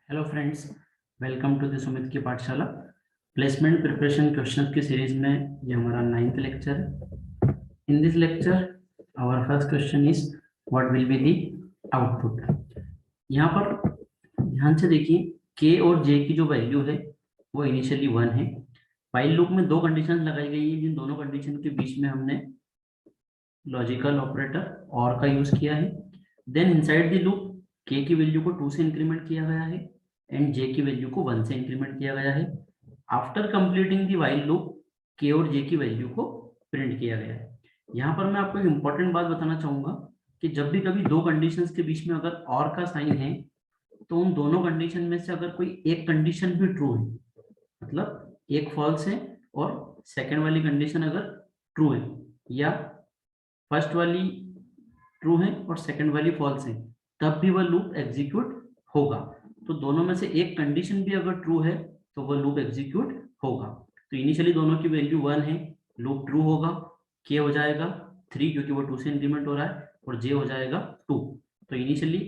Hello friends, welcome to the Sumit की पाठशाला। Placement preparation question की सीरीज में ये हमारा 9th लेक्चर है। In this lecture our first question is what will be the output. यहाँ पर ध्यान से देखिए, के और जे की जो वैल्यू है वो इनिशियली 1 है। व्हाइल लूप में दो कंडीशन लगाई गई है, जिन दोनों कंडीशन के बीच में हमने लॉजिकल ऑपरेटर और का यूज किया है। देन इनसाइड द लूप के की वैल्यू को 2 से इंक्रीमेंट किया गया है एंड जे की वैल्यू को 1 से इंक्रीमेंट किया गया है। After completing the while loop के और जे की वैल्यू को प्रिंट किया गया है। यहाँ पर मैं आपको एक इंपॉर्टेंट बात बताना चाहूंगा कि जब भी कभी दो कंडीशंस के बीच में अगर और का साइन है तो उन दोनों कंडीशन में से अगर कोई एक कंडीशन भी ट्रू है, मतलब एक फॉल्स है और सेकेंड वाली कंडीशन अगर ट्रू है, या फर्स्ट वाली ट्रू है और सेकंड वाली फॉल्स है, तब भी वह लूप एग्जीक्यूट होगा। तो दोनों में से एक कंडीशन भी अगर ट्रू है तो वह लूप एग्जीक्यूट होगा। तो इनिशियली दोनों की वैल्यू 1 है, लूप ट्रू होगा, के हो जाएगा 3 क्योंकि वो 2 से इंक्रीमेंट हो रहा है, और जे हो जाएगा 2। तो इनिशियली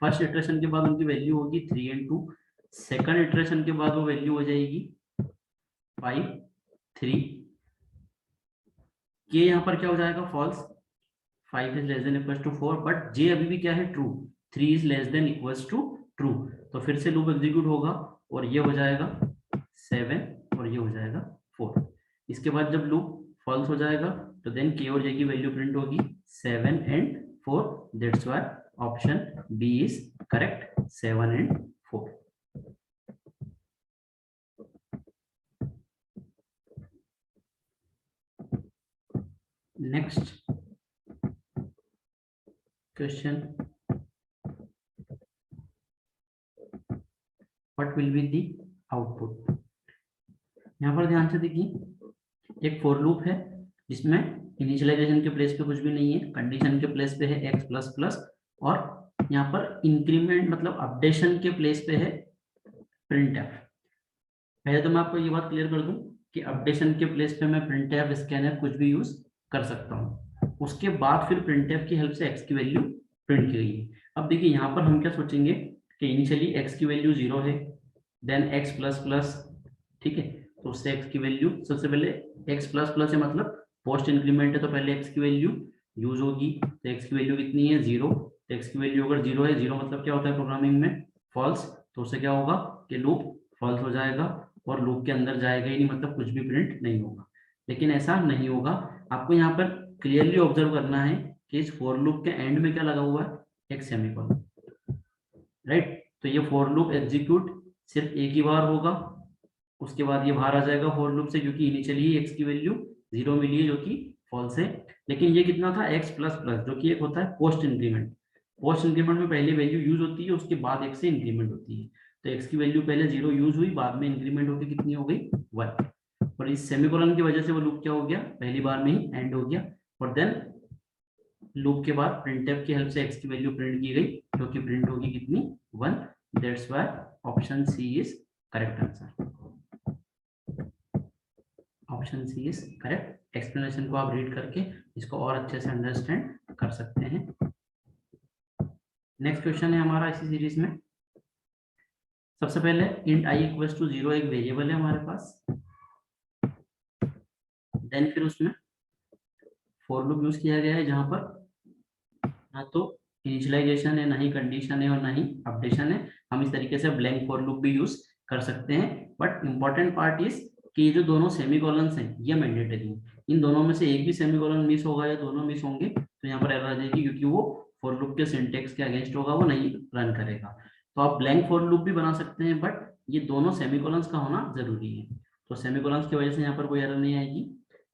फर्स्ट इटरेशन के बाद उनकी वैल्यू होगी 3 एंड 2। सेकंड इटरेशन के बाद वो वैल्यू हो जाएगी 5 3। के यहाँ पर क्या हो जाएगा, false. 5 is less than equals to 4, but जे अभी भी क्या है, true. 3 is less than equals to true. तो फिर से लूप एग्जीक्यूट होगा और ये हो जाएगा 7 और ये हो जाएगा 4। इसके बाद जब लूप फॉल्स हो जाएगा तो देन के और जे की वैल्यू प्रिंट होगी 7 and 4। That's why option B is correct, 7 and 4। Next question, what will be the output. यहाँ पर ध्यान से देखिए, एक फॉर लूप है जिसमें इनिशियलाइजेशन के प्लेस पे कुछ भी नहीं है, कंडीशन के प्लेस पे है x प्लस प्लस, और यहाँ पर इंक्रीमेंट मतलब अपडेशन के प्लेस पे है प्रिंट एफ। पहले तो मैं आपको ये बात क्लियर कर दूं कि अपडेशन के प्लेस पे मैं प्रिंट एफ स्कैनर कुछ भी यूज कर सकता हूँ। उसके बाद फिर प्रिंट एफ की हेल्प से x की वैल्यू प्रिंट की गई है। अब देखिए यहाँ पर हम क्या सोचेंगे कि इनिशियली x की वैल्यू 0 है, देन x प्लस प्लस, ठीक है। तो उससे x की वैल्यू सबसे पहले x प्लस प्लस है, मतलब पोस्ट इंक्रीमेंट है, तो पहले x की वैल्यू यूज होगी। तो x की वैल्यू कितनी है, 0। तो x की वैल्यू अगर 0 है, 0 मतलब क्या होता है प्रोग्रामिंग में, फॉल्स। तो उससे क्या होगा कि लूप फॉल्स हो जाएगा और लूप के अंदर जाएगा ही नहीं, मतलब कुछ भी प्रिंट नहीं होगा। लेकिन ऐसा नहीं होगा, आपको यहाँ पर क्लियरली ऑब्जर्व करना है कि इस फॉर लूप के एंड में क्या लगा हुआ है, एक सेमीकोलन, राइट। तो ये फॉर लूप एग्जीक्यूट सिर्फ एक ही बार होगा, उसके बाद ये बाहर आ जाएगा फॉर लूप से, क्योंकि इनिशियली x की वैल्यू 0 मिली है जो कि फॉल्स है। लेकिन ये कितना था, x प्लस प्लस, जो कि एक होता है पोस्ट इंक्रीमेंट। पोस्ट इंक्रीमेंट में पहले वैल्यू यूज होती है, उसके बाद x से इंक्रीमेंट होती है। तो x की वैल्यू पहले 0 यूज हुई, बाद में इंक्रीमेंट होकर कितनी हो गई, 1। और इस सेमीकोलन की वजह से वो लूप क्या हो गया, पहली बार में ही एंड हो गया। और देन लूप के बाद प्रिंटफ की हेल्प से x की वैल्यू प्रिंट की गई, जो कि प्रिंट होगी कितनी, 1। That's why option C is correct answer. Option C is correct. Explanation को आप रीड करके इसको और अच्छे से अंडरस्टैंड कर सकते हैं। नेक्स्ट क्वेश्चन है हमारा इसी सीरीज में। सबसे पहले इंट आई इक्वल्स टू 0 एक वेरिएबल है हमारे पास। देन फिर उसमें फॉर लूप यूज किया गया है, जहां पर ना तो इनिशियलाइजेशन है, ना ही कंडीशन है, और ना ही अपडेशन है। हम इस तरीके से ब्लैंक फॉर लूप भी यूज कर सकते हैं, बट इंपॉर्टेंट पार्ट इज कि ये जो दोनों सेमीकोलंस हैं ये मैंडेटरी हैं। इन दोनों में से एक भी सेमीकोलन मिस होगा या दोनों मिस होंगे तो यहाँ पर एरर आ जाएगी, क्योंकि वो फॉर लूप के सिंटेक्स के अगेंस्ट होगा, वो नहीं रन करेगा। तो आप ब्लैंक फॉर लूप भी बना सकते हैं, बट ये दोनों सेमीकोलंस का होना जरूरी है। तो सेमीकोलंस की वजह से यहाँ पर कोई एरर नहीं आएगी।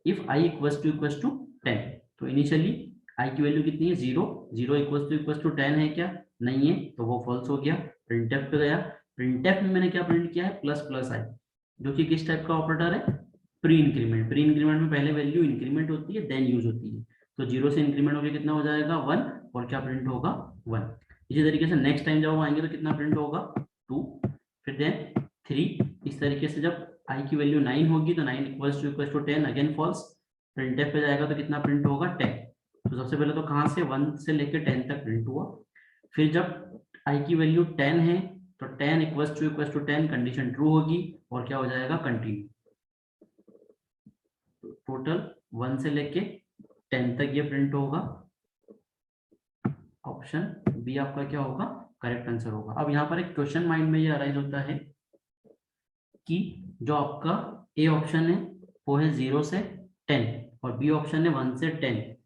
इफ आई इक्वल्स टू 10, तो इनिशियली आई की वैल्यू कितनी है, 0। 0 इक्वल्स टू 10 है क्या, नहीं है, तो वो फॉल्स हो गया। प्रिंटफ पे गया, प्रिंटफ में मैंने क्या प्रिंट किया है, प्लस प्लस आई, जो कि किस टाइप का ऑपरेटर है, प्री इंक्रीमेंट। प्री इंक्रीमेंट में पहले वैल्यू इंक्रीमेंट होती है, देन यूज होती है। तो 0 से इंक्रीमेंट होकर कितना हो जाएगा, 1, और क्या प्रिंट होगा, 1। इसी तरीके से नेक्स्ट टाइम जब आएंगे तो कितना प्रिंट होगा, 2, फिर देन 3। इस तरीके से जब आई की वैल्यू 9 होगी तो 9 equals to 10, again falls. Printf पे जाएगा तो कितना प्रिंट होगा, 10। तो सबसे पहले तो कहाँ से 1 से लेकर 10 तक प्रिंट हुआ। फिर जब आई की वैल्यू 10 है तो 10 = 10 कंडीशन ट्रू होगी और क्या हो जाएगा, कंटिन्यू। टोटल 1 से लेके 10 तक ये प्रिंट होगा। ऑप्शन बी आपका क्या होगा, करेक्ट आंसर होगा। अब यहाँ पर एक क्वेश्चन माइंड में ये अराइज होता है कि जो आपका ए ऑप्शन है वो है 0 से 10 और बी ऑप्शन है 1 से 10।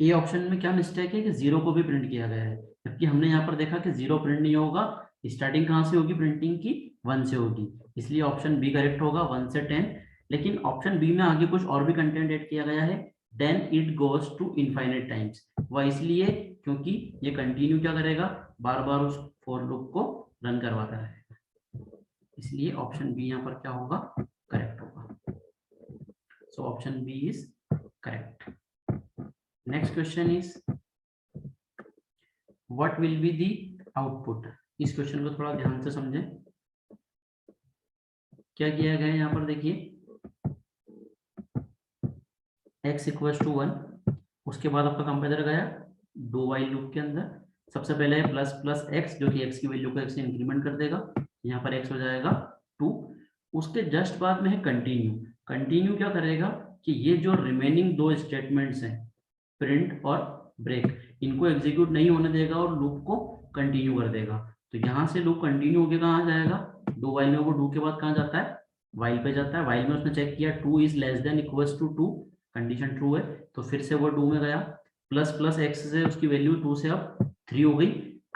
ए ऑप्शन में क्या मिस्टेक है कि 0 को भी प्रिंट किया गया है, जबकि हमने यहाँ पर देखा कि 0 प्रिंट नहीं होगा। स्टार्टिंग कहाँ से होगी प्रिंटिंग की, 1 से होगी, इसलिए ऑप्शन बी करेक्ट होगा, 1 से 10। लेकिन ऑप्शन बी में आगे कुछ और भी कंटेंट ऐड किया गया है, then it goes to infinite times. वह इसलिए क्योंकि ये कंटिन्यू क्या करेगा, बार बार उस फॉर लूप को रन करवाता रहेगा, इसलिए ऑप्शन बी यहाँ पर क्या होगा, करेक्ट होगा। So option B is correct. Next question is what will be the output. इस क्वेश्चन को थोड़ा ध्यान से समझें। क्या किया गया है यहाँ पर, देखिए x = 1, उसके बाद आपका कंपेयर गया डू वाइल लूप के अंदर। सबसे पहले है प्लस प्लस x जो कि x की वैल्यू को x से इंक्रीमेंट कर देगा, यहाँ पर x हो जाएगा 2। उसके जस्ट बाद में है कंटिन्यू। कंटिन्यू क्या करेगा कि ये जो रिमेनिंग दो स्टेटमेंट्स हैं प्रिंट और ब्रेक, इनको एग्जीक्यूट नहीं होने देगा और लूप को कंटिन्यू कर देगा। तो यहाँ से लूप कंटिन्यू होकर कहाँ जाएगा, डू वाइल में, वो डू के बाद कहाँ जाता है, वाइल पे जाता है। वाइल में उसने चेक किया 2 < 2, कंडीशन ट्रू है, तो फिर से वो डू में गया, प्लस प्लस एक्स से उसकी वैल्यू 2 से अब 3 हो गई।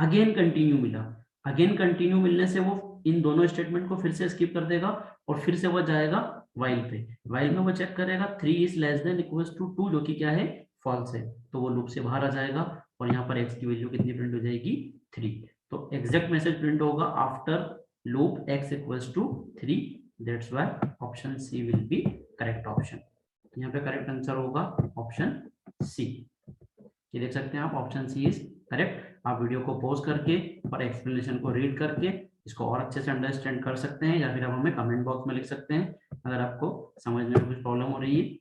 अगेन कंटिन्यू मिला, अगेन कंटिन्यू मिलने से वो इन दोनों स्टेटमेंट को फिर से स्किप कर देगा और फिर से वो जाएगा वाइल पे। वाइल में वो चेक करेगा 3 < 2 जो कि क्या है, फॉल्स है, तो वो लूप से बाहर आ जाएगा और यहाँ पर x की वैल्यू कितनी प्रिंट हो जाएगी, 3। तो एग्जैक्ट मैसेज प्रिंट होगा after loop x = 3। That's why option C will be correct option. यहाँ पे करेक्ट आंसर होगा ऑप्शन सी। ये देख सकते हैं आप, ऑप्शन सी इज करेक्ट। आप वीडियो को पॉज करके और एक्सप्लेनेशन को रीड करके इसको और अच्छे से अंडरस्टैंड कर सकते हैं, या फिर आप हमें कमेंट बॉक्स में लिख सकते हैं अगर आपको समझने में कुछ प्रॉब्लम हो रही है।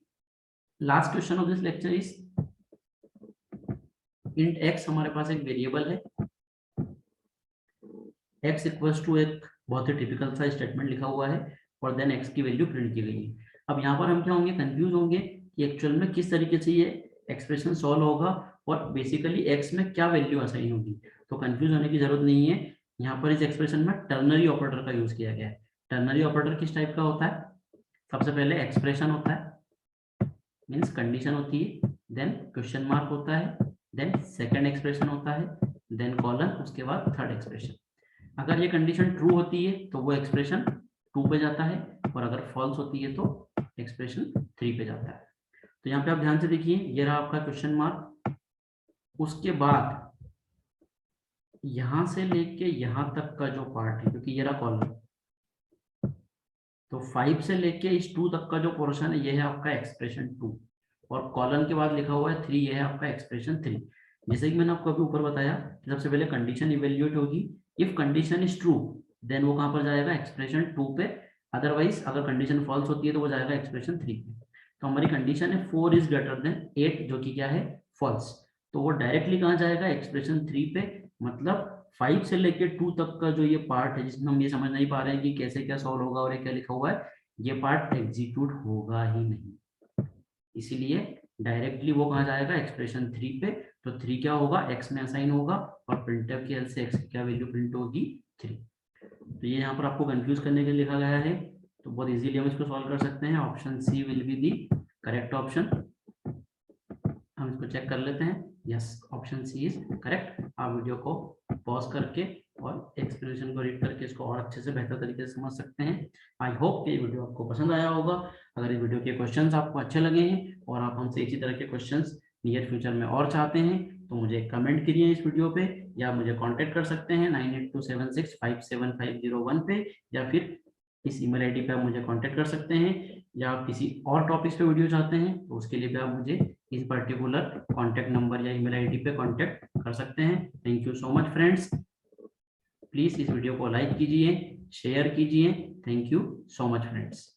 Last question of this lecture is int x हमारे पास एक वेरिएबल है, x = एक बहुत ही टिपिकल सा स्टेटमेंट लिखा हुआ है और देन x की वैल्यू प्रिंट की गई है। अब यहाँ पर हम क्या होंगे, कंफ्यूज होंगे कि एक्चुअल में किस तरीके से ये एक्सप्रेशन सॉल्व होगा और बेसिकली x में क्या वैल्यू असाइन होगी। तो कंफ्यूज होने की जरूरत नहीं है। यहाँ पर इस एक्सप्रेशन में टर्नरी ऑपरेटर का यूज किया गया है। टर्नरी ऑपरेटर किस टाइप का होता है, सबसे पहले एक्सप्रेशन होता है, मीन्स कंडीशन होती है, देन क्वेश्चन मार्क होता है, देन सेकेंड एक्सप्रेशन होता है, देन कॉलन, उसके बाद थर्ड एक्सप्रेशन। अगर ये कंडीशन ट्रू होती है तो वो एक्सप्रेशन 2 पे जाता है, और अगर फॉल्स होती है तो एक्सप्रेशन 3 पे जाता है। तो यहाँ पे आप ध्यान से देखिए, ये रहा आपका क्वेश्चन मार्क, उसके बाद यहां से लेके यहां तक का जो पार्ट है, क्योंकि ये रहा कॉलम, तो 5 से लेके इस 2 तक का जो पोर्शन है ये है आपका एक्सप्रेशन 2, और कॉलम के बाद लिखा हुआ है 3, ये है आपका एक्सप्रेशन 3। जैसे कि मैंने आपको अभी ऊपर बताया, सबसे पहले कंडीशन इवेल्युएट होगी, if condition is true then वो कहां पर जाएगा, एक्सप्रेशन 2 पे, अदरवाइज अगर कंडीशन फॉल्स होती है तो वो जाएगा एक्सप्रेशन 3 पे। तो हमारी कंडीशन है 4 इज ग्रेटर देन 8 जो कि क्या है, फॉल्स, तो वो डायरेक्टली कहाँ जाएगा, एक्सप्रेशन 3 पे। मतलब 5 से लेके 2 तक का जो ये पार्ट है जिसमें हम ये समझ नहीं पा रहे हैं कि कैसे क्या सॉल्व होगा और ये क्या लिखा हुआ है, ये पार्ट एग्जीक्यूट होगा ही नहीं, इसीलिए डायरेक्टली वो कहाँ जाएगा, एक्सप्रेशन 3 पे। तो 3 क्या होगा, x में असाइन होगा और प्रिंटफ की हेल्प से x की क्या वैल्यू प्रिंट होगी, 3। तो ये यहाँ पर आपको कंफ्यूज करने के लिए लिखा गया है, तो बहुत इजीली हम इसको सॉल्व कर सकते हैं। Option C will be the correct option. हम इसको चेक कर लेते हैं, yes option C is correct. आप वीडियो को पॉज करके और एक्सप्लेनेशन को रीड करके इसको और अच्छे से बेहतर तरीके से समझ सकते हैं। आई होप कि ये वीडियो आपको पसंद आया होगा। अगर इस वीडियो के क्वेश्चंस आपको अच्छे लगे हैं और आप हमसे इसी तरह के क्वेश्चंस नियर फ्यूचर में और चाहते हैं तो मुझे कमेंट करिए इस वीडियो पे, या मुझे कांटेक्ट कर सकते हैं 9827657501 पे, या फिर इस ईमेल आईडी पे आप मुझे कांटेक्ट कर सकते हैं। या आप किसी और टॉपिक्स पे वीडियो चाहते हैं तो उसके लिए भी आप मुझे इस पर्टिकुलर कॉन्टैक्ट नंबर या ईमेल आईडी पे कांटेक्ट कर सकते हैं। Thank you so much friends. Please इस वीडियो को लाइक कीजिए, शेयर कीजिए। Thank you so much friends.